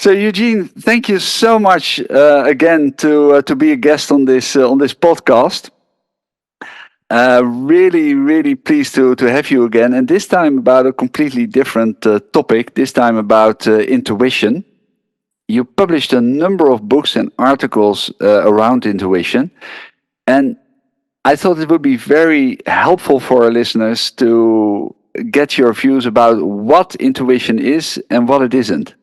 So Eugene, thank you so much again to be a guest on this podcast. Really, really pleased to have you again, and this time about a completely different topic. This time about intuition. You published a number of books and articles around intuition, and I thought it would be very helpful for our listeners to get your views about what intuition is and what it isn't.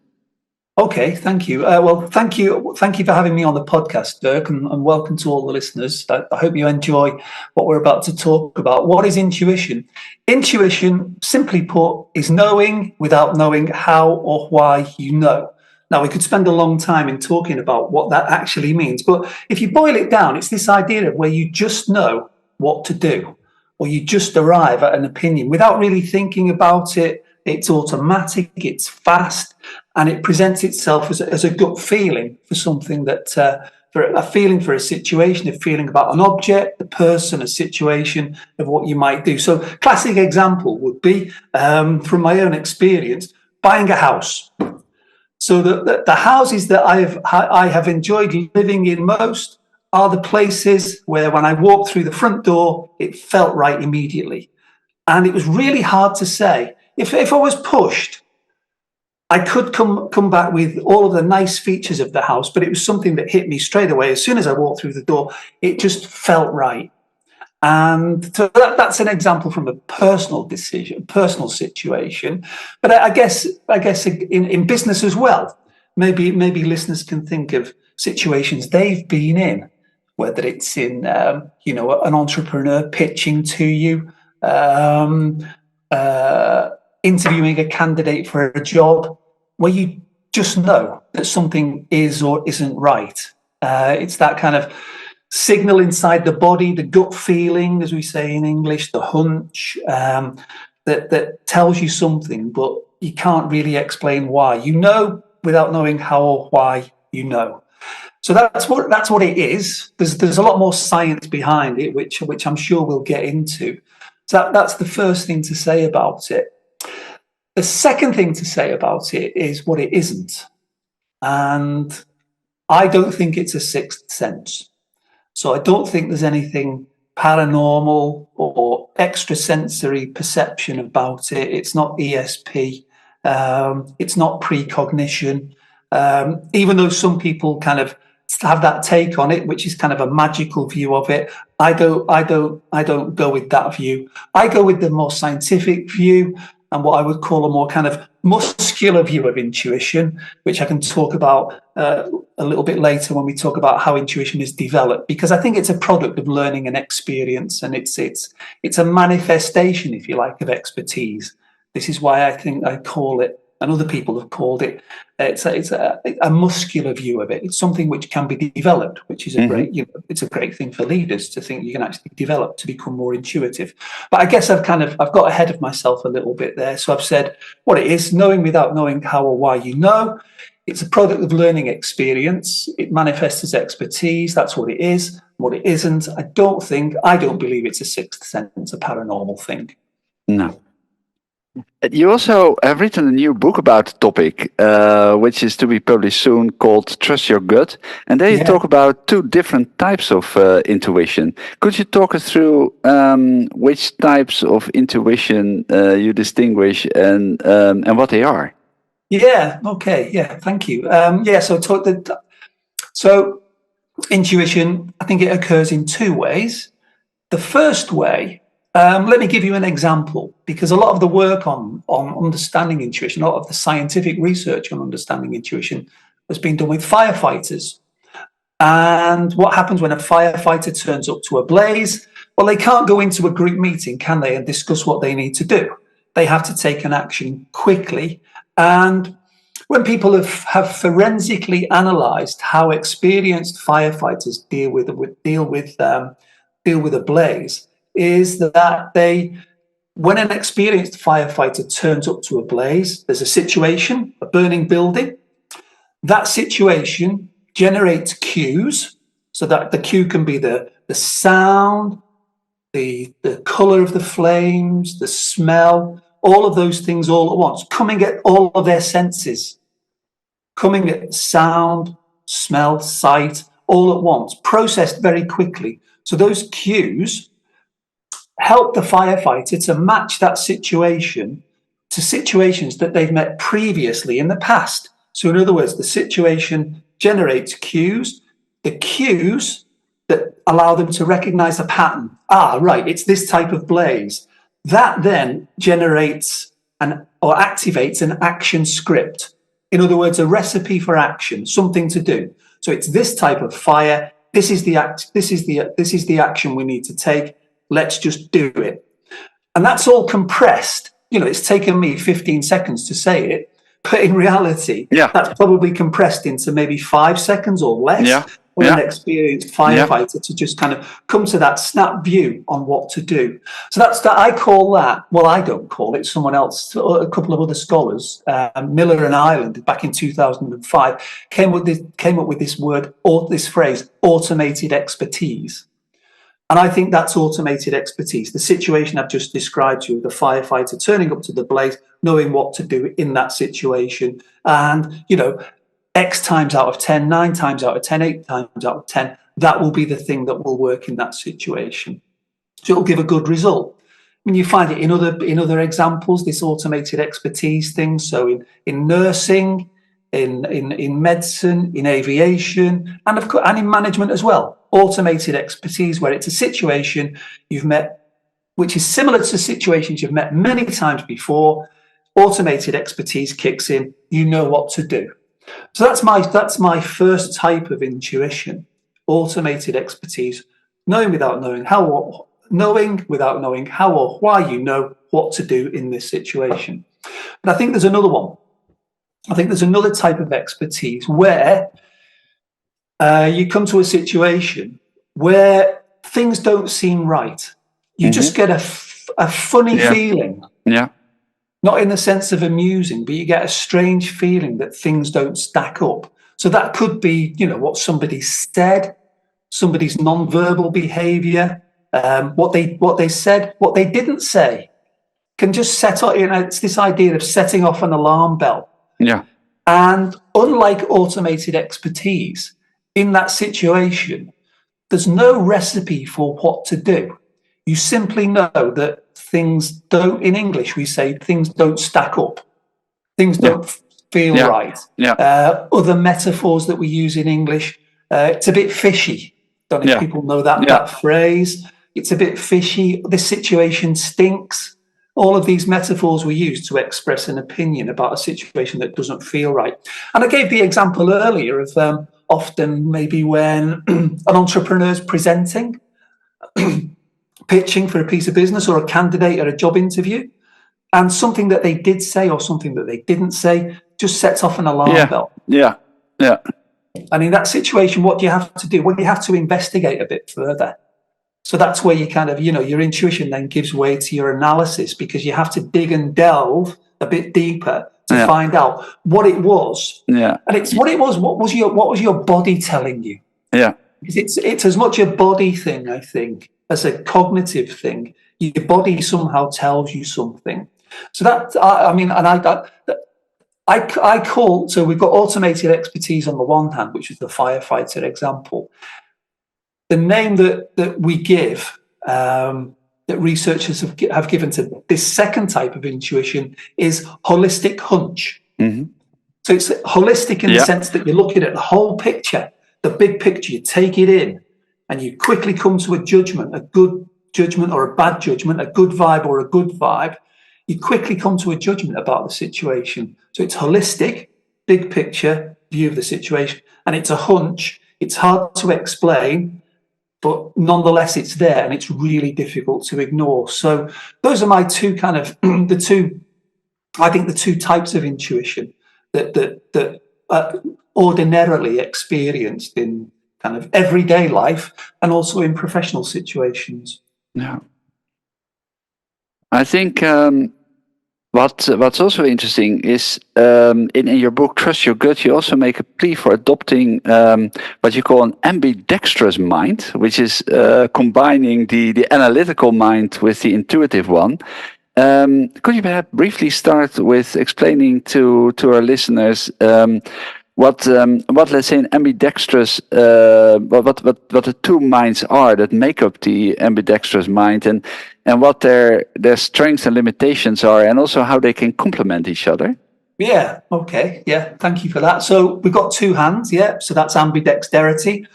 Okay, thank you. Thank you for having me on the podcast, Dirk, and welcome to all the listeners. I hope you enjoy what we're about to talk about. What is intuition? Intuition, simply put, is knowing without knowing how or why you know. Now, we could spend a long time in talking about what that actually means, but if you boil it down, it's this idea of where you just know what to do, or you just arrive at an opinion without really thinking about it. It's automatic, it's fast, and it presents itself as a gut feeling for something for a feeling for a situation, a feeling about an object, a person, a situation of what you might do. So, classic example would be, from my own experience, buying a house. So the houses that I have enjoyed living in most are the places where when I walked through the front door, it felt right immediately. And it was really hard to say. If I was pushed, I could come back with all of the nice features of the house, but it was something that hit me straight away. As soon as I walked through the door, it just felt right. And so that's an example from a personal decision, personal situation. But I guess in business as well, maybe listeners can think of situations they've been in, whether it's in an entrepreneur pitching to you, interviewing a candidate for a job, where you just know that something is or isn't right. It's that kind of signal inside the body, the gut feeling, as we say in English, the hunch, that tells you something, but you can't really explain why. You know without knowing how or why you know. So that's what it is. There's a lot more science behind it, which I'm sure we'll get into. So that's the first thing to say about it. The second thing to say about it is what it isn't. And I don't think it's a sixth sense. So I don't think there's anything paranormal or extrasensory perception about it. It's not ESP. It's not precognition. Even though some people kind of have that take on it, which is kind of a magical view of it, I don't go with that view. I go with the more scientific view and what I would call a more kind of muscular view of intuition, which I can talk about a little bit later when we talk about how intuition is developed, because I think it's a product of learning and experience, and it's a manifestation, if you like, of expertise. This is why I think I call it, and other people have called it, it's a muscular view of it. It's something which can be developed, which is it's a great thing for leaders to think you can actually develop to become more intuitive. But I guess I've got ahead of myself a little bit there. So I've said what it is, knowing without knowing how or why you know. It's a product of learning experience. It manifests as expertise. That's what it is. What it isn't, I don't believe it's a sixth sense, a paranormal thing. No. You also have written a new book about the topic, which is to be published soon, called Trust Your Gut. And there you talk about two different types of intuition. Could you talk us through which types of intuition you distinguish and what they are? Yeah, okay, yeah, thank you. So intuition, I think it occurs in two ways. The first way, let me give you an example, because a lot of the work on understanding intuition, a lot of the scientific research on understanding intuition has been done with firefighters. And what happens when a firefighter turns up to a blaze? Well, they can't go into a group meeting, can they, and discuss what they need to do. They have to take an action quickly. And when people have forensically analysed how experienced firefighters deal with a blaze, is that when an experienced firefighter turns up to a blaze, there's a situation, a burning building. That situation generates cues, so that the cue can be the sound, the colour of the flames, the smell, all of those things all at once, coming at all of their senses, coming at sound, smell, sight, all at once, processed very quickly. So those cues help the firefighter to match that situation to situations that they've met previously in the past. So in other words, the situation generates cues, the cues that allow them to recognize a pattern. Ah, right, it's this type of blaze. That then generates or activates an action script. In other words, a recipe for action, something to do. So it's this type of fire. This is the action we need to take. Let's just do it. And that's all compressed. It's taken me 15 seconds to say it, but in reality, that's probably compressed into maybe 5 seconds or less for an experienced firefighter to just kind of come to that snap view on what to do. So I call that, well, I don't call it, someone else, a couple of other scholars, Miller and Ireland, back in 2005, came up with this word, or this phrase, automated expertise. And I think that's automated expertise. The situation I've just described to you, the firefighter turning up to the blaze, knowing what to do in that situation. And, X times out of 10, 9 times out of 10, 8 times out of 10, that will be the thing that will work in that situation. So it'll give a good result. I mean, you find it in other examples, this automated expertise thing. So in nursing, in medicine, in aviation, and of course, and in management as well. Automated expertise, where it's a situation you've met, which is similar to situations you've met many times before. Automated expertise kicks in. You know what to do. So that's my first type of intuition. Automated expertise, knowing without knowing without knowing how or why you know what to do in this situation. But I think there's another one. I think there's another type of expertise where you come to a situation where things don't seem right. You just get a funny feeling. Yeah. Not in the sense of amusing, but you get a strange feeling that things don't stack up. So that could be, what somebody said, somebody's nonverbal behavior, what they said, what they didn't say, can just set off. It's this idea of setting off an alarm bell. Yeah. And unlike automated expertise, in that situation, there's no recipe for what to do. You simply know that things don't, in English, we say things don't stack up. Things don't feel right. Yeah. Other metaphors that we use in English, it's a bit fishy. Don't know if people know that phrase. It's a bit fishy. This situation stinks. All of these metaphors we use to express an opinion about a situation that doesn't feel right. And I gave the example earlier of often maybe when an entrepreneur's presenting, pitching for a piece of business or a candidate at a job interview, and something that they did say or something that they didn't say just sets off an alarm bell. Yeah. And in that situation, what do you have to do? Well, you have to investigate a bit further. So that's where you kind of, your intuition then gives way to your analysis, because you have to dig and delve a bit deeper to find out what it was. Yeah. And it's what it was. What was your body telling you? Yeah. Because it's as much a body thing, I think, as a cognitive thing. Your body somehow tells you something. So that, I call, so we've got automated expertise on the one hand, which is the firefighter example. The name that we give, that researchers have given to this second type of intuition, is holistic hunch. Mm-hmm. So it's holistic in the sense that you're looking at the whole picture, the big picture, you take it in, and you quickly come to a judgment, a good judgment or a bad judgment, a good vibe or a good vibe. You quickly come to a judgment about the situation. So it's holistic, big picture view of the situation, and it's a hunch. It's hard to explain, but nonetheless it's there, and it's really difficult to ignore. So those are my two kind of the two types of intuition that ordinarily experienced in kind of everyday life and also in professional situations. Yeah, I think what's also interesting is in your book Trust Your Gut, you also make a plea for adopting what you call an ambidextrous mind, which is combining the analytical mind with the intuitive one. Could you perhaps briefly start with explaining to our listeners what let's say an ambidextrous, what the two minds are that make up the ambidextrous mind, and what their strengths and limitations are, and also how they can complement each other. Yeah, okay, yeah, thank you for that. So we've got two hands, yeah, so that's ambidexterity.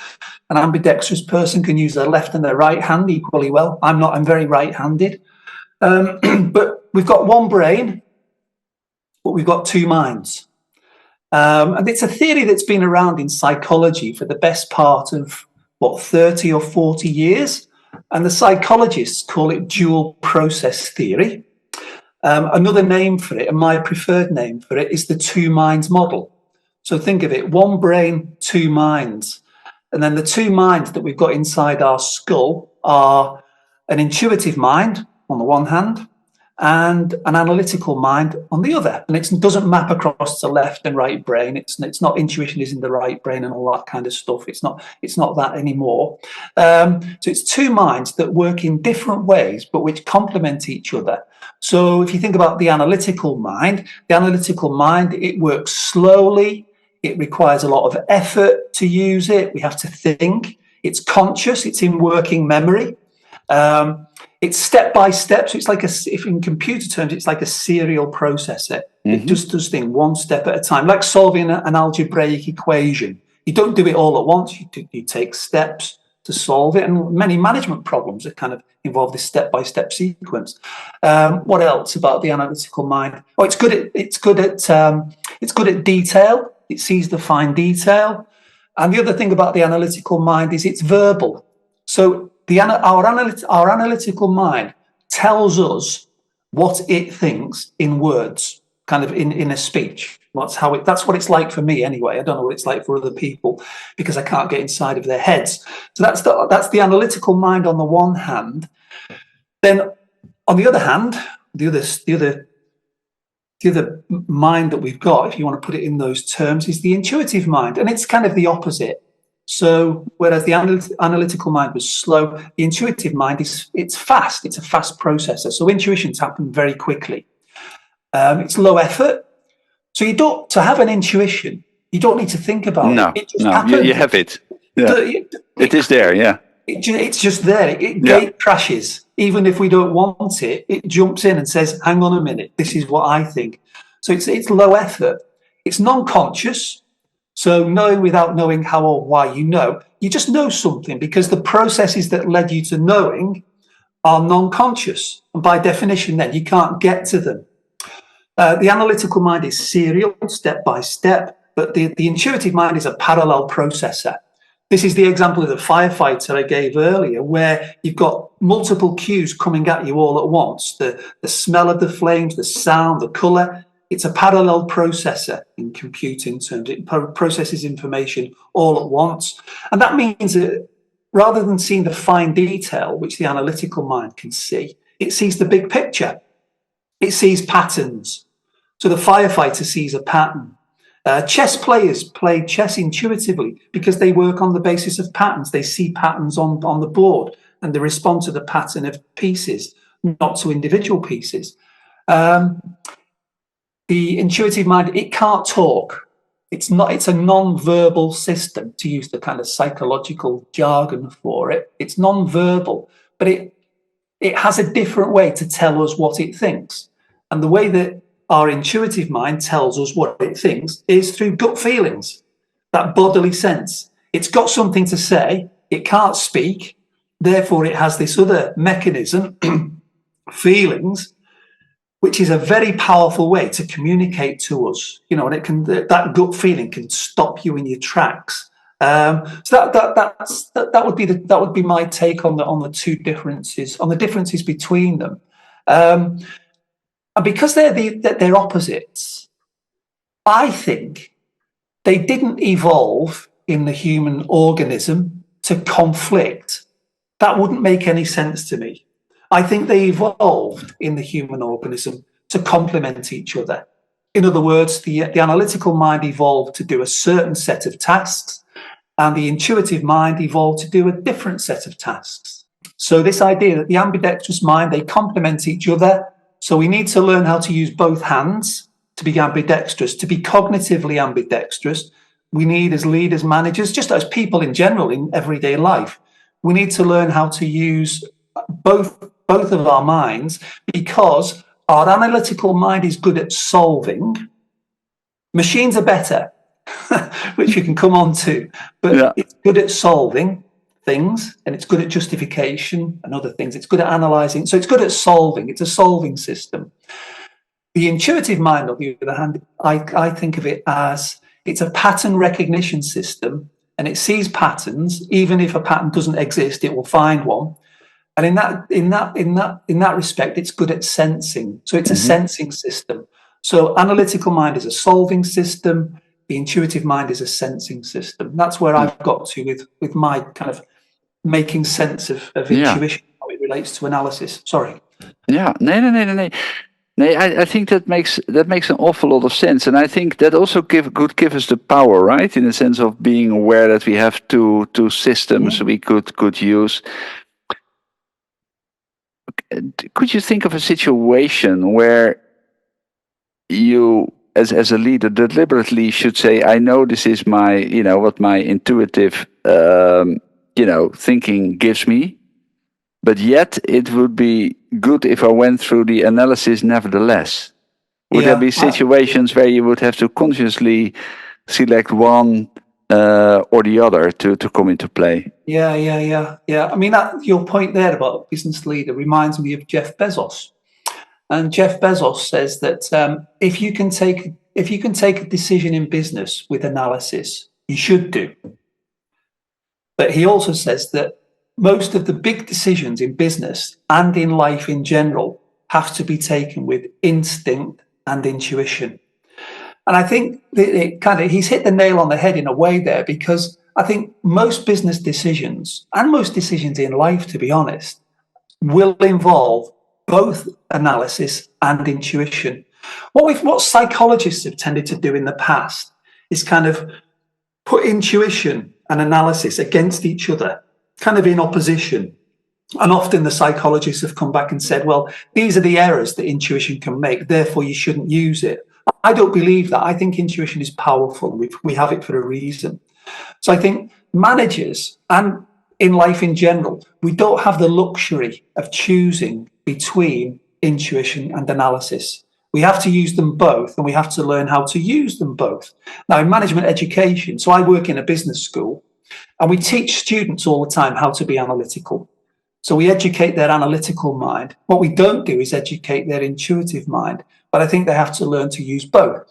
An ambidextrous person can use their left and their right hand equally well. I'm very right-handed. But we've got one brain, but we've got two minds. And it's a theory that's been around in psychology for the best part of, 30 or 40 years. And the psychologists call it dual process theory. Another name for it, and my preferred name for it, is the two minds model. So think of it, one brain, two minds. And then the two minds that we've got inside our skull are an intuitive mind on the one hand and an analytical mind on the other. And it doesn't map across the left and right brain. It's not intuition is in the right brain and all that kind of stuff. It's not that anymore. So it's two minds that work in different ways, but which complement each other. So if you think about the analytical mind, it works slowly. It requires a lot of effort to use it. We have to think. It's conscious. It's in working memory. It's step by step. So it's like if in computer terms, it's like a serial processor. It just does things one step at a time, like solving an algebraic equation. You don't do it all at once. You take steps to solve it. And many management problems that kind of involve this step-by-step sequence. What else about the analytical mind? Oh, it's good at detail. It sees the fine detail. And the other thing about the analytical mind is it's verbal. So our analytical mind tells us what it thinks in words, kind of in a speech. That's what it's like for me anyway. I don't know what it's like for other people because I can't get inside of their heads. So that's the analytical mind on the one hand. Then on the other hand, the other mind that we've got, if you want to put it in those terms, is the intuitive mind, and it's kind of the opposite. So whereas the analytical mind was slow, the intuitive mind it's fast. It's a fast processor. So intuitions happen very quickly. It's low effort. So to have an intuition, you don't need to think about it. It just happens. You have it. Yeah. It is there. Yeah. It's just there. Gate crashes. Even if we don't want it, it jumps in and says, "Hang on a minute. This is what I think." So it's low effort. It's non-conscious. So knowing without knowing how or why you just know something because the processes that led you to knowing are non-conscious. And by definition, then you can't get to them. The analytical mind is serial, step by step, but the intuitive mind is a parallel processor. This is the example of the firefighter I gave earlier, where you've got multiple cues coming at you all at once. The smell of the flames, the sound, the colour. It's a parallel processor in computing terms. It processes information all at once. And that means that rather than seeing the fine detail, which the analytical mind can see, it sees the big picture. It sees patterns. So the firefighter sees a pattern. Chess players play chess intuitively because they work on the basis of patterns. They see patterns on the board and they respond to the pattern of pieces, not to individual pieces. The intuitive mind, it can't talk. It's a non-verbal system, to use the kind of psychological jargon for it. It's non-verbal, but it has a different way to tell us what it thinks. And the way that our intuitive mind tells us what it thinks is through gut feelings, that bodily sense. It's got something to say, it can't speak, therefore it has this other mechanism, feelings, which is a very powerful way to communicate to us, and that gut feeling can stop you in your tracks. So that would be my take on the two differences, on the differences between them. And because they're opposites, I think they didn't evolve in the human organism to conflict. That wouldn't make any sense to me. I think they evolved in the human organism to complement each other. In other words, the analytical mind evolved to do a certain set of tasks, and the intuitive mind evolved to do a different set of tasks. So this idea that the ambidextrous mind, they complement each other. So we need to learn how to use both hands to be ambidextrous, to be cognitively ambidextrous. we need as leaders, managers, just as people in general in everyday life, we need to learn how to use both of our minds, because our analytical mind is good at solving. Machines are better, which you can come on to, but it's good at solving things, and it's good at justification and other things. It's good at analysing. So it's good at solving. It's a solving system. The intuitive mind, on the other hand, I think of it as it's a pattern recognition system, and it sees patterns. Even if a pattern doesn't exist, it will find one. And in that respect, it's good at sensing. So it's a sensing system. So analytical mind is a solving system. The intuitive mind is a sensing system. That's where I've got to with my kind of making sense of intuition, how it relates to analysis. Sorry. Yeah, no. I think that makes an awful lot of sense, and I think that also could give us the power, right? In the sense of being aware that we have two systems we could use. Could you think of a situation where you, as a leader, deliberately should say, "I know this is my, what my intuitive, thinking gives me, but yet it would be good if I went through the analysis nevertheless"? Would there be situations where you would have to consciously select one or the other to come into play? Yeah. I mean, your point there about a business leader reminds me of Jeff Bezos. And Jeff Bezos says that if you can take a decision in business with analysis, you should do. But he also says that most of the big decisions in business and in life in general have to be taken with instinct and intuition. And I think he's hit the nail on the head in a way there, because I think most business decisions and most decisions in life, to be honest, will involve both analysis and intuition. What psychologists have tended to do in the past is kind of put intuition and analysis against each other, kind of in opposition. And often the psychologists have come back and said, well, these are the errors that intuition can make, therefore you shouldn't use it. I don't believe that. I think intuition is powerful. We have it for a reason. So I think managers and in life in general, we don't have the luxury of choosing between intuition and analysis. We have to use them both, and we have to learn how to use them both. Now, in management education, so I work in a business school, and we teach students all the time how to be analytical. So we educate their analytical mind. What we don't do is educate their intuitive mind, but I think they have to learn to use both.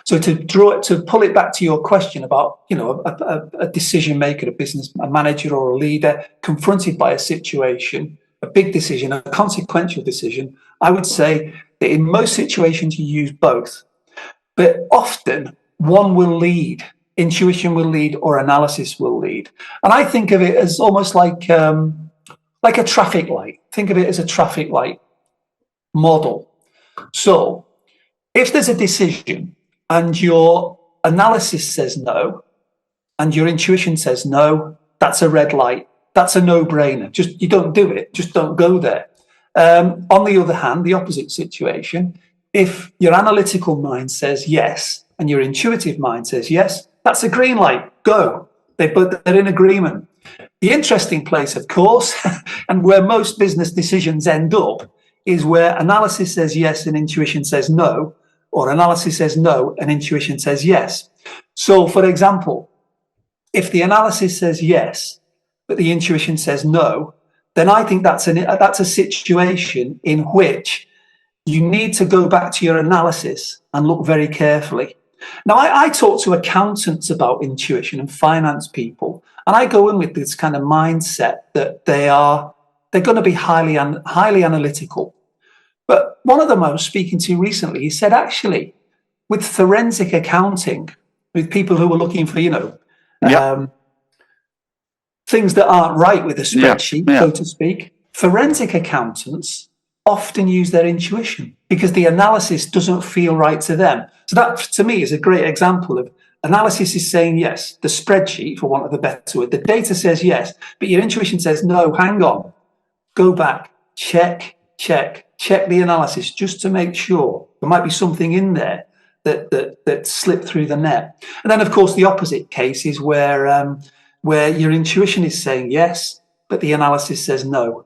So to pull it back to your question about, a decision maker, a manager or a leader confronted by a situation, a big decision, a consequential decision, I would say that in most situations you use both, but often one will lead. Intuition will lead or analysis will lead. And I think of it as almost like a traffic light. Think of it as a traffic light model. So if there's a decision and your analysis says no and your intuition says no, that's a red light. That's a no-brainer. Just, you don't do it. Just don't go there. On the other hand, the opposite situation, if your analytical mind says yes and your intuitive mind says yes, that's a green light. Go. They're in agreement. The interesting place, of course, and where most business decisions end up, is where analysis says yes and intuition says no, or analysis says no and intuition says yes. So, for example, if the analysis says yes, but the intuition says no, then I think that's a situation in which you need to go back to your analysis and look very carefully. Now, I talk to accountants about intuition and finance people, and I go in with this kind of mindset that they're going to be highly analytical. But one of them I was speaking to recently, he said, actually, with forensic accounting, with people who are looking for, things that aren't right with a spreadsheet, so to speak, forensic accountants often use their intuition because the analysis doesn't feel right to them. So that, to me, is a great example of analysis is saying yes. The spreadsheet, for want of a better word, the data says yes, but your intuition says no, hang on, go back, check the analysis just to make sure. There might be something in there that slip through the net. And then, of course, the opposite case is where your intuition is saying yes, but the analysis says no.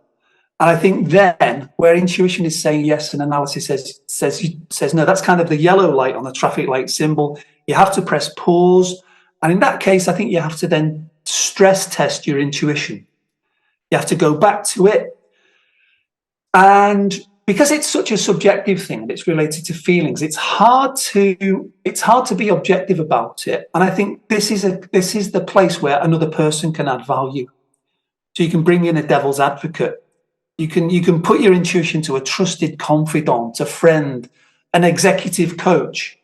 And I think then, where intuition is saying yes and analysis says no, that's kind of the yellow light on the traffic light symbol. You have to press pause. And in that case, I think you have to then stress test your intuition. You have to go back to it. And because it's such a subjective thing and it's related to feelings, it's hard to be objective about it. And I think this is the place where another person can add value. So you can bring in a devil's advocate. You can put your intuition to a trusted confidant, a friend, an executive coach,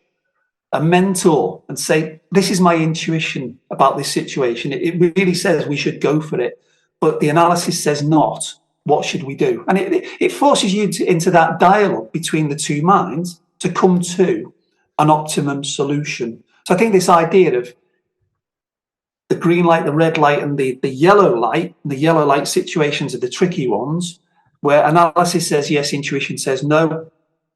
a mentor, and say, this is my intuition about this situation. It really says we should go for it, but the analysis says not. What should we do? And it forces you into that dialogue between the two minds to come to an optimum solution. So I think this idea of the green light, the red light, and the yellow light situations are the tricky ones, where analysis says yes, intuition says no.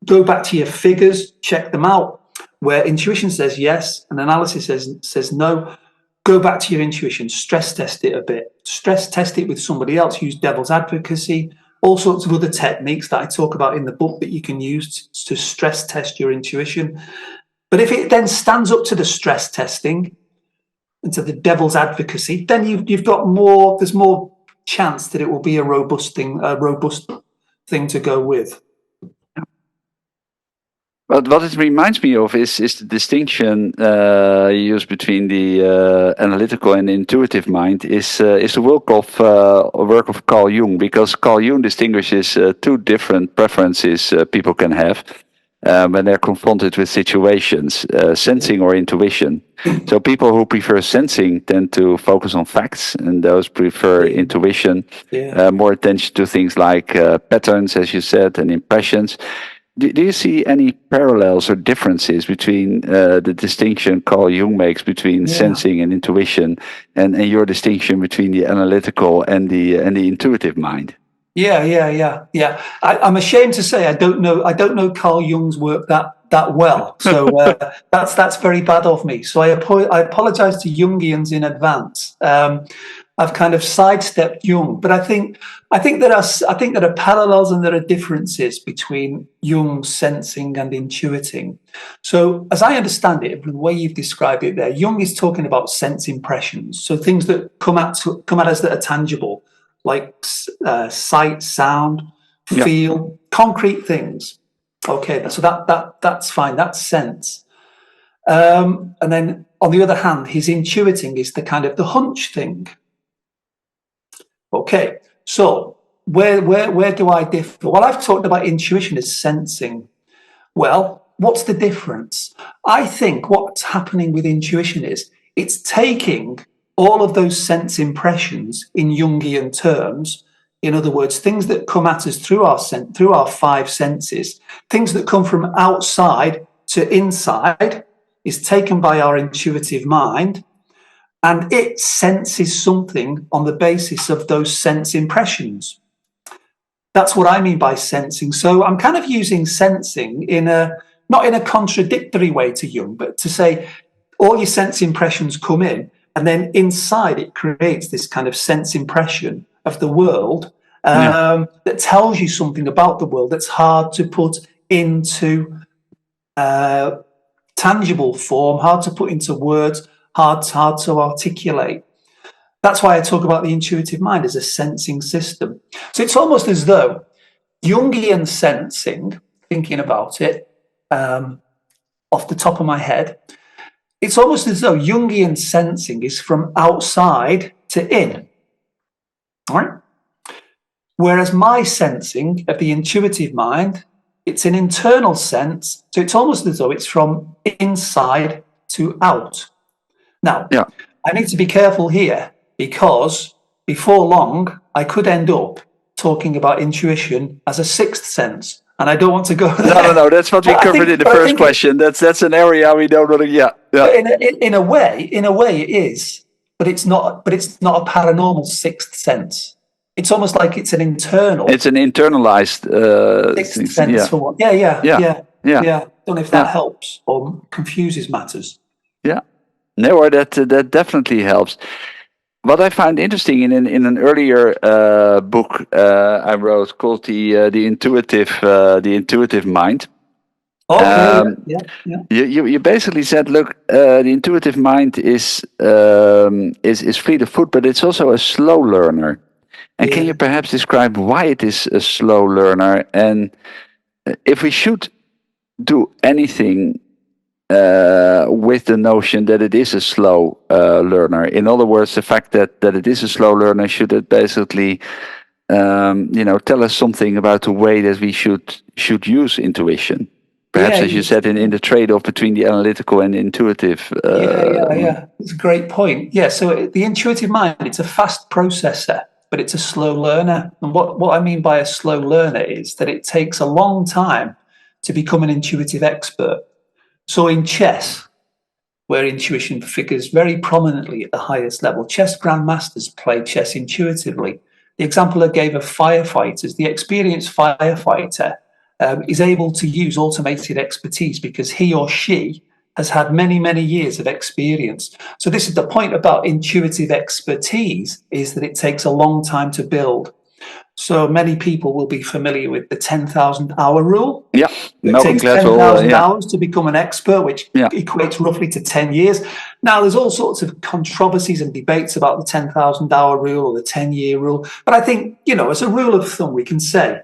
Go back to your figures, check them out. Where intuition says yes and analysis says no, go back to your intuition, stress test it a bit, stress test it with somebody else, use devil's advocacy, all sorts of other techniques that I talk about in the book that you can use to stress test your intuition. But if it then stands up to the stress testing and to the devil's advocacy, then you've got more, there's more chance that it will be a robust thing to go with. But what it reminds me of is the distinction used between the analytical and intuitive mind is the work of Carl Jung, because Carl Jung distinguishes two different preferences people can have when they're confronted with situations, sensing or intuition. So people who prefer sensing tend to focus on facts, and those prefer intuition, more attention to things like patterns, as you said, and impressions. Do you see any parallels or differences between the distinction Carl Jung makes between sensing and intuition, and your distinction between the analytical and the intuitive mind? Yeah. I'm ashamed to say I don't know Carl Jung's work that well. So that's very bad of me. So I apologize to Jungians in advance. I've kind of sidestepped Jung, but I think there are parallels and there are differences between Jung's sensing and intuiting. So as I understand it, the way you've described it there, Jung is talking about sense impressions, so things that come at us that are tangible, like sight, sound, feel, concrete things. Okay, so that's fine. That's sense. And then on the other hand, his intuiting is the kind of the hunch thing. Okay, so where do I differ? Well, I've talked about intuition as sensing. Well, what's the difference? I think what's happening with intuition is it's taking all of those sense impressions in Jungian terms. In other words, things that come at us through our five senses, things that come from outside to inside, is taken by our intuitive mind, and it senses something on the basis of those sense impressions. That's what I mean by sensing. So I'm kind of using sensing not in a contradictory way to Jung, but to say all your sense impressions come in, and then inside it creates this kind of sense impression of the world that tells you something about the world that's hard to put into tangible form, hard to put into words, hard to articulate. That's why I talk about the intuitive mind as a sensing system. So it's almost as though Jungian sensing, thinking about it off the top of my head, it's almost as though Jungian sensing is from outside to in. All right? Whereas my sensing of the intuitive mind, it's an internal sense. So it's almost as though it's from inside to out. Now, I need to be careful here, because before long, I could end up talking about intuition as a sixth sense. And I don't want to go there. No. That's what we covered in the first question. That's an area we don't want to. But in a way, it is, but it's not. But it's not a paranormal sixth sense. It's almost like it's an internal. It's an internalized sixth sense for what? Yeah. Yeah. Yeah. Don't know if that Yeah. helps or confuses matters. Yeah. No, or that definitely helps. What I found interesting in an earlier book I wrote called the intuitive mind. Okay. Um, Yeah. you basically said, look, the intuitive mind is fleet of foot, but it's also a slow learner. And can you Yeah. perhaps describe why it is a slow learner, and if we should do anything with the notion that it is a slow learner? In other words, the fact that it is a slow learner, should it basically tell us something about the way that we should use intuition? Perhaps, Yeah. as you said, in the trade-off between the analytical and intuitive. Yeah. It's a great point. Yeah. So the intuitive mind, it's a fast processor, but it's a slow learner. And what I mean by a slow learner is that it takes a long time to become an intuitive expert. So in chess, where intuition figures very prominently at the highest level, chess grandmasters play chess intuitively. The example I gave of firefighters, the experienced firefighter is able to use automated expertise because he or she has had many, many years of experience. So this is the point about intuitive expertise, is that it takes a long time to build. So many people will be familiar with the 10,000 hour rule. Yeah, It Malcolm takes Gladwell. 10,000 hours to become an expert, which Yeah. equates roughly to 10 years. Now, there's all sorts of controversies and debates about the 10,000 hour rule or the 10-year rule. But I think, as a rule of thumb, we can say,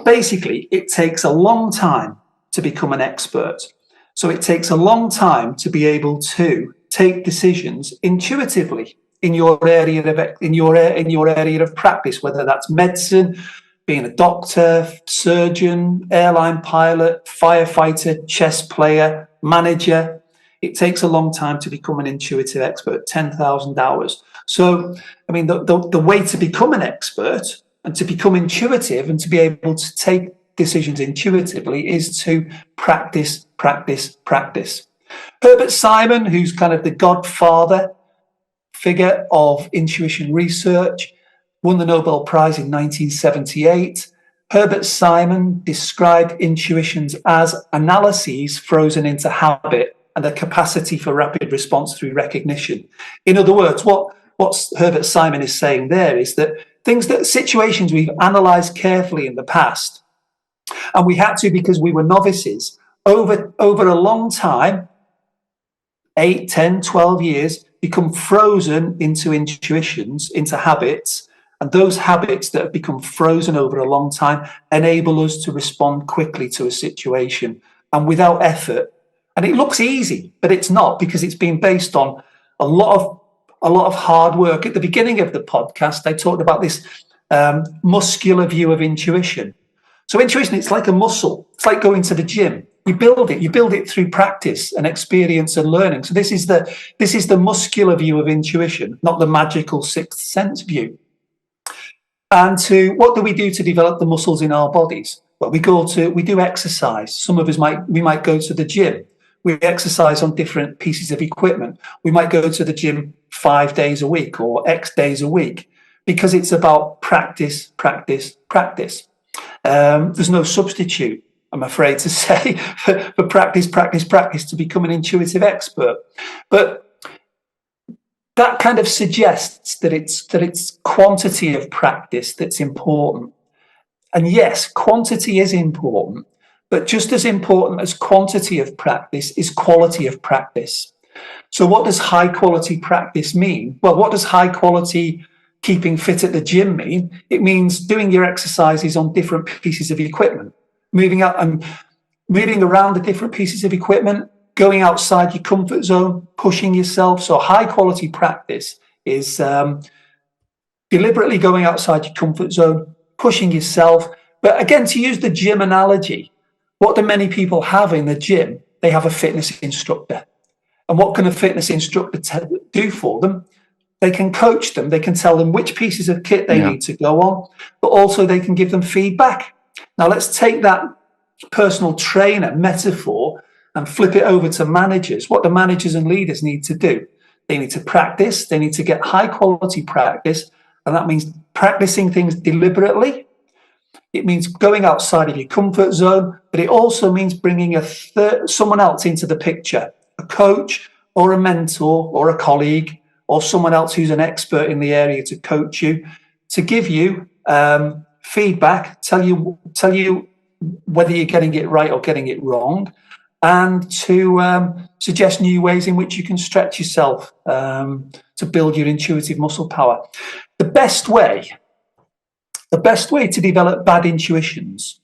basically, it takes a long time to become an expert. So it takes a long time to be able to take decisions intuitively in your area of practice, whether that's medicine, being a doctor, surgeon, airline pilot, firefighter, chess player, manager. It takes a long time to become an intuitive expert, 10,000 hours. So, I mean, the way to become an expert and to become intuitive and to be able to take decisions intuitively is to practice, practice, practice. Herbert Simon, who's kind of the godfather figure of intuition research, won the Nobel Prize in 1978. Herbert Simon described intuitions as analyses frozen into habit and a capacity for rapid response through recognition. In other words, what Herbert Simon is saying there is that situations we've analysed carefully in the past, and we had to because we were novices, over a long time, 8, 10, 12 years, become frozen into intuitions, into habits. And those habits that have become frozen over a long time enable us to respond quickly to a situation and without effort. And it looks easy, but it's not, because it's been based on a lot of hard work. At the beginning of the podcast, I talked about this muscular view of intuition. So intuition, it's like a muscle. It's like going to the gym. You build it through practice and experience and learning. So this is the muscular view of intuition, not the magical sixth sense view. And what do we do to develop the muscles in our bodies? Well, we do exercise. Some of us might go to the gym. We exercise on different pieces of equipment. We might go to the gym 5 days a week or X days a week, because it's about practice, practice, practice. There's no substitute, I'm afraid to say, for practice, practice, practice to become an intuitive expert. But that kind of suggests that it's quantity of practice that's important. And yes, quantity is important, but just as important as quantity of practice is quality of practice. So what does high quality practice mean? Well, what does high quality keeping fit at the gym mean? It means doing your exercises on different pieces of equipment, moving around the different pieces of equipment, going outside your comfort zone, pushing yourself. So high quality practice is deliberately going outside your comfort zone, pushing yourself. But again, to use the gym analogy, what do many people have in the gym? They have a fitness instructor. And what can a fitness instructor do for them? They can coach them. They can tell them which pieces of kit they need to go on, but also they can give them feedback. Now, let's take that personal trainer metaphor and flip it over to managers. What do managers and leaders need to do? They need to practice. They need to get high quality practice. And that means practicing things deliberately. It means going outside of your comfort zone, but it also means bringing someone else into the picture, a coach or a mentor or a colleague or someone else who's an expert in the area to coach you, to give you feedback, tell you whether you're getting it right or getting it wrong, and to suggest new ways in which you can stretch yourself to build your intuitive muscle power. The best way to develop bad intuitions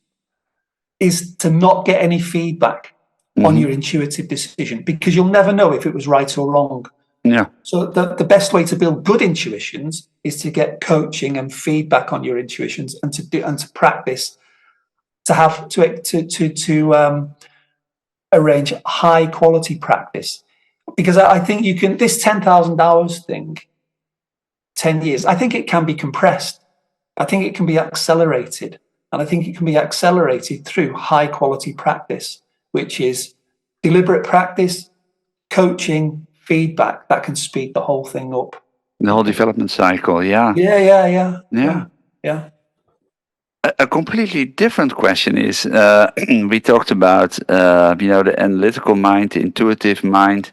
is to not get any feedback on your intuitive decision, because you'll never know if it was right or wrong. Yeah. So the best way to build good intuitions is to get coaching and feedback on your intuitions, and to practice, to arrange high quality practice. Because I think you can, this 10,000 hours thing, 10 years, I think it can be compressed. I think it can be accelerated. And I think it can be accelerated through high quality practice, which is deliberate practice, coaching, feedback. That can speed the whole thing up. The whole development cycle, yeah. Yeah. A completely different question is, we talked about, the analytical mind, the intuitive mind.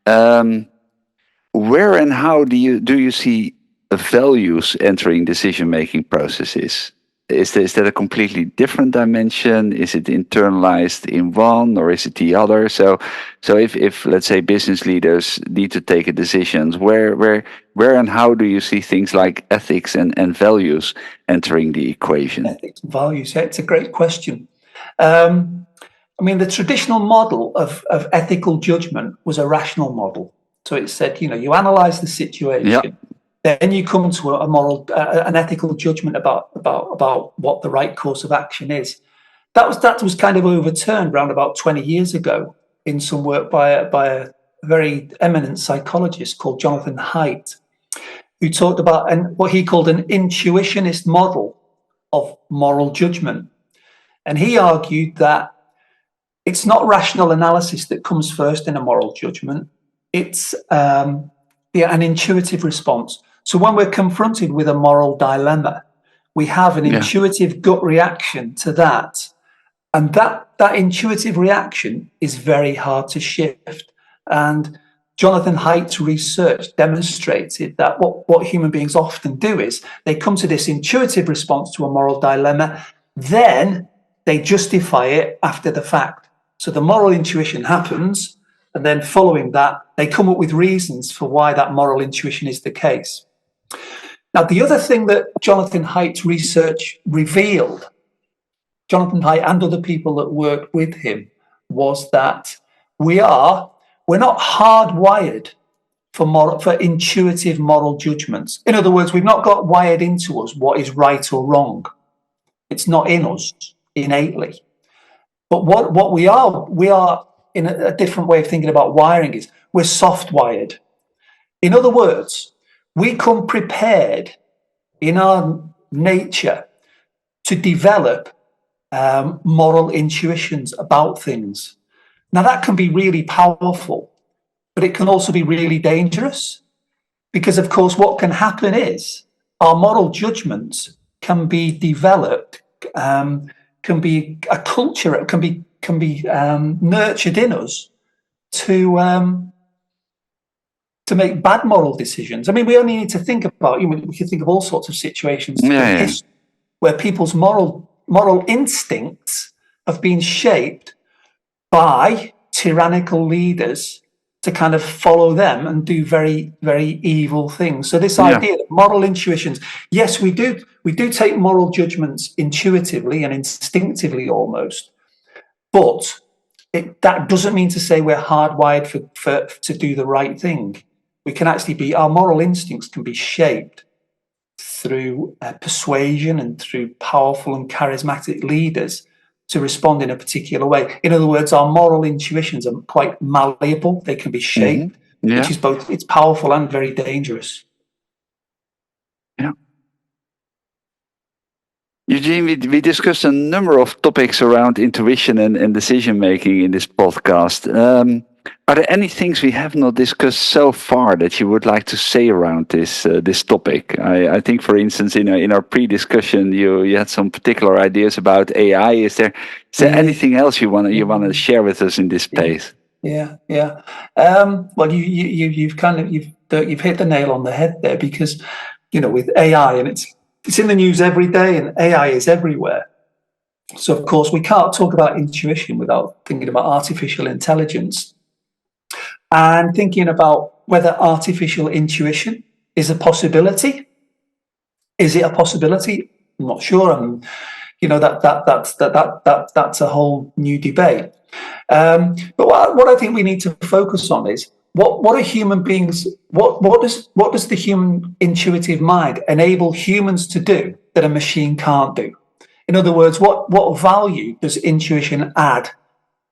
Where and how do you see values entering decision-making processes? Is that a completely different dimension? Is it internalized in one, or is it the other? So if let's say business leaders need to take a decision, where and how do you see things like ethics and values entering the equation? Ethics and values. It's a great question. The traditional model of ethical judgment was a rational model. So it said, you analyze the situation. Then you come to an ethical judgment about what the right course of action is. That was kind of overturned around about 20 years ago in some work by a very eminent psychologist called Jonathan Haidt, who talked about what he called an intuitionist model of moral judgment. And he argued that it's not rational analysis that comes first in a moral judgment. It's an intuitive response. So when we're confronted with a moral dilemma, we have an intuitive gut reaction to that. And that intuitive reaction is very hard to shift. And Jonathan Haidt's research demonstrated that what human beings often do is they come to this intuitive response to a moral dilemma, then they justify it after the fact. So the moral intuition happens, and then following that, they come up with reasons for why that moral intuition is the case. Now, the other thing that Jonathan Haidt's research revealed, Jonathan Haidt and other people that worked with him, was that we're not hardwired for intuitive moral judgments. In other words, we've not got wired into us what is right or wrong. It's not in us innately. But what we are in a different way of thinking about wiring is we're soft wired. In other words, we come prepared in our nature to develop moral intuitions about things. Now, that can be really powerful, but it can also be really dangerous, because, of course, what can happen is our moral judgments can be developed, can be a culture, it can be nurtured in us to make bad moral decisions. We only need to think about, we can think of all sorts of situations in history where people's moral instincts have been shaped by tyrannical leaders to kind of follow them and do very, very evil things. So this idea that moral intuitions, yes, we do take moral judgments intuitively and instinctively almost, but that doesn't mean to say we're hardwired to do the right thing. We can actually our moral instincts can be shaped through persuasion and through powerful and charismatic leaders to respond in a particular way. In other words, our moral intuitions are quite malleable. They can be shaped, which is both, it's powerful and very dangerous. Yeah. Eugene, we discussed a number of topics around intuition and decision-making in this podcast. Are there any things we have not discussed so far that you would like to say around this topic? I think, for instance, in our pre-discussion, you had some particular ideas about AI. Is there anything else you want to share with us in this space? Yeah. Well, you've hit the nail on the head there, because with AI, and it's in the news every day, and AI is everywhere. So of course we can't talk about intuition without thinking about artificial intelligence, and thinking about whether artificial intuition is a possibility. Is it a possibility? I'm not sure. That's a whole new debate. But what I think we need to focus on is what are human beings? What does the human intuitive mind enable humans to do that a machine can't do? In other words, what value does intuition add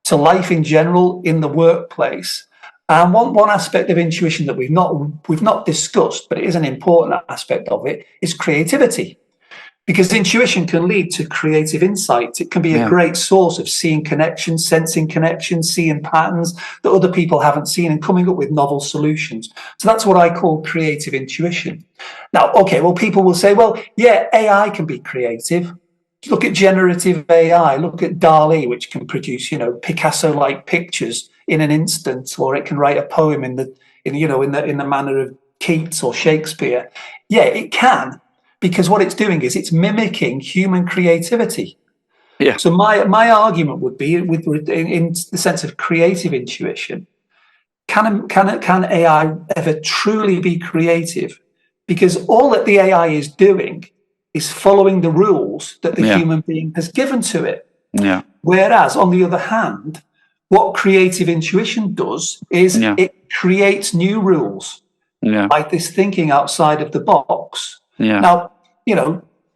to life in general, in the workplace? And one aspect of intuition that we've not discussed, but it is an important aspect of it, is creativity. Because intuition can lead to creative insights. It can be a great source of seeing connections, sensing connections, seeing patterns that other people haven't seen, and coming up with novel solutions. So that's what I call creative intuition. Now, okay, well, people will say, well, yeah, AI can be creative. Look at generative AI. Look at DALL-E, which can produce, Picasso-like pictures in an instant, or it can write a poem in the manner of Keats or Shakespeare. Yeah, it can. Because what it's doing is it's mimicking human creativity. Yeah. So my argument would be, in the sense of creative intuition, can AI ever truly be creative? Because all that the AI is doing is following the rules that the human being has given to it. Yeah. Whereas, on the other hand, what creative intuition does is it creates new rules, like this thinking outside of the box. Yeah. Now,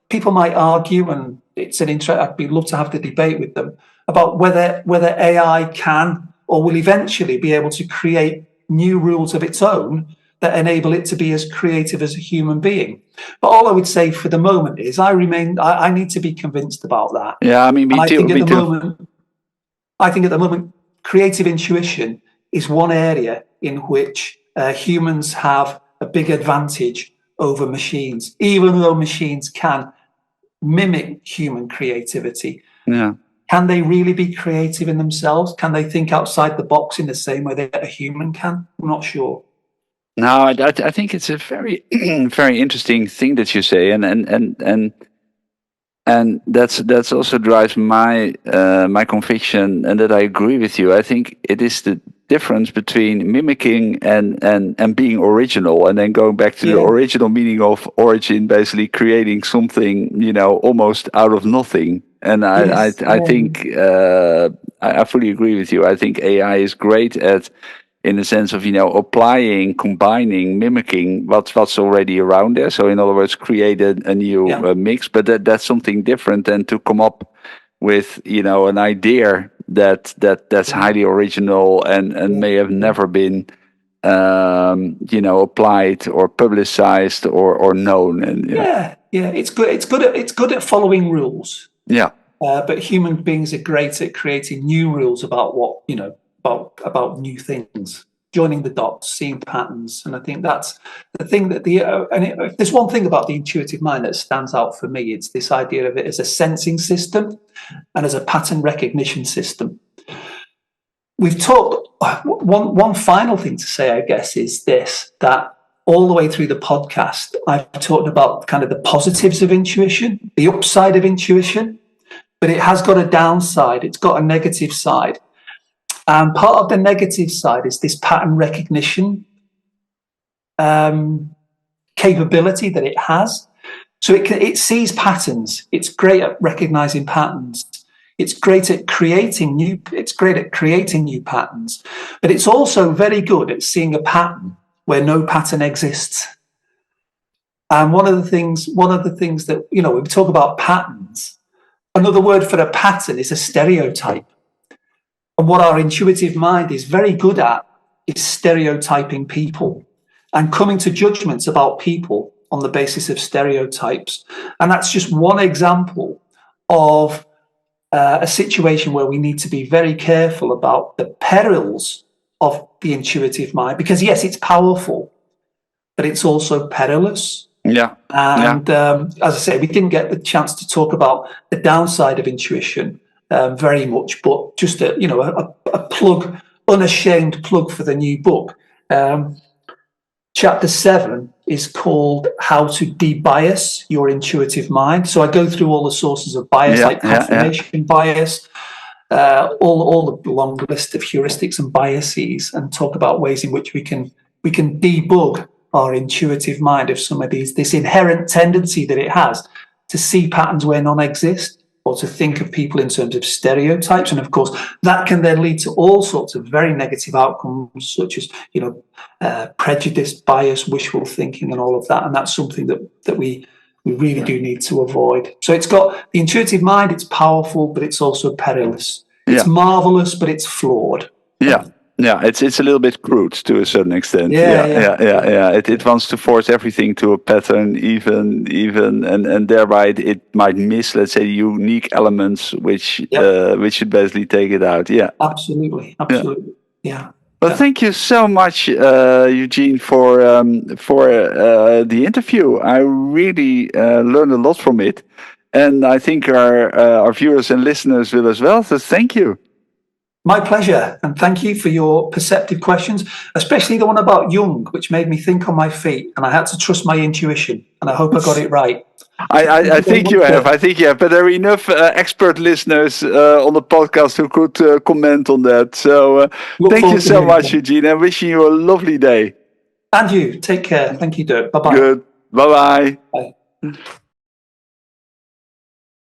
people might argue, and it's an interest. I'd love to have the debate with them about whether AI can or will eventually be able to create new rules of its own that enable it to be as creative as a human being. But all I would say for the moment is I need to be convinced about that. Yeah, I mean, I think at the moment, creative intuition is one area in which humans have a big advantage over machines, even though machines can mimic human creativity. Yeah. Can they really be creative in themselves? Can they think outside the box in the same way that a human can? I'm not sure. No, I think it's a very very interesting thing that you say, and that's also drives my my conviction, and that I agree with you. I think it is the difference between mimicking and being original, and then going back to the original meaning of origin, basically creating something almost out of nothing. And I think I fully agree with you. I think AI is great at, in the sense of applying, combining, mimicking what's already around there. So in other words, create a new mix. But that's something different than to come up with an idea that's highly original and may have never been applied or publicized or known. And it's good at following rules. Yeah. But human beings are great at creating new rules about about new things, joining the dots, seeing patterns. And I think that's the thing that if there's one thing about the intuitive mind that stands out for me, it's this idea of it as a sensing system and as a pattern recognition system. We've talked, one final thing to say, I guess, is this, that all the way through the podcast, I've talked about kind of the positives of intuition, the upside of intuition, but it has got a downside. It's got a negative side. And part of the negative side is this pattern recognition capability that it has. So it sees patterns. It's great at recognizing patterns. It's great at creating new patterns. But it's also very good at seeing a pattern where no pattern exists. And one of the things that, when we talk about patterns, another word for a pattern is a stereotype. And what our intuitive mind is very good at is stereotyping people and coming to judgments about people on the basis of stereotypes. And that's just one example of a situation where we need to be very careful about the perils of the intuitive mind, because yes, it's powerful, but it's also perilous. Yeah. And as I say, we didn't get the chance to talk about the downside of intuition very much, but just a plug, unashamed plug for the new book. Chapter 7 is called How to Debias Your Intuitive Mind. So I go through all the sources of bias, like confirmation bias, all the long list of heuristics and biases, and talk about ways in which we can debug our intuitive mind of some of this inherent tendency that it has to see patterns where none exist, or to think of people in terms of stereotypes. And of course, that can then lead to all sorts of very negative outcomes, such as prejudice, bias, wishful thinking, and all of that. And that's something that we really do need to avoid. So it's got the intuitive mind, it's powerful, but it's also perilous. It's marvelous, but it's flawed. Yeah, it's a little bit crude to a certain extent. It wants to force everything to a pattern, even and thereby it might miss, let's say, unique elements which should basically take it out. Yeah, absolutely. Yeah. Well, thank you so much, Eugene, for the interview. I really learned a lot from it, and I think our viewers and listeners will as well. So thank you. My pleasure, and thank you for your perceptive questions, especially the one about Jung, which made me think on my feet, and I had to trust my intuition, and I hope I got it right. I think you have. But there are enough expert listeners on the podcast who could comment on that. So thank you so much, Eugene, and wishing you a lovely day. And you, take care. Thank you, Dirk. Bye-bye. Good. Bye-bye. Bye.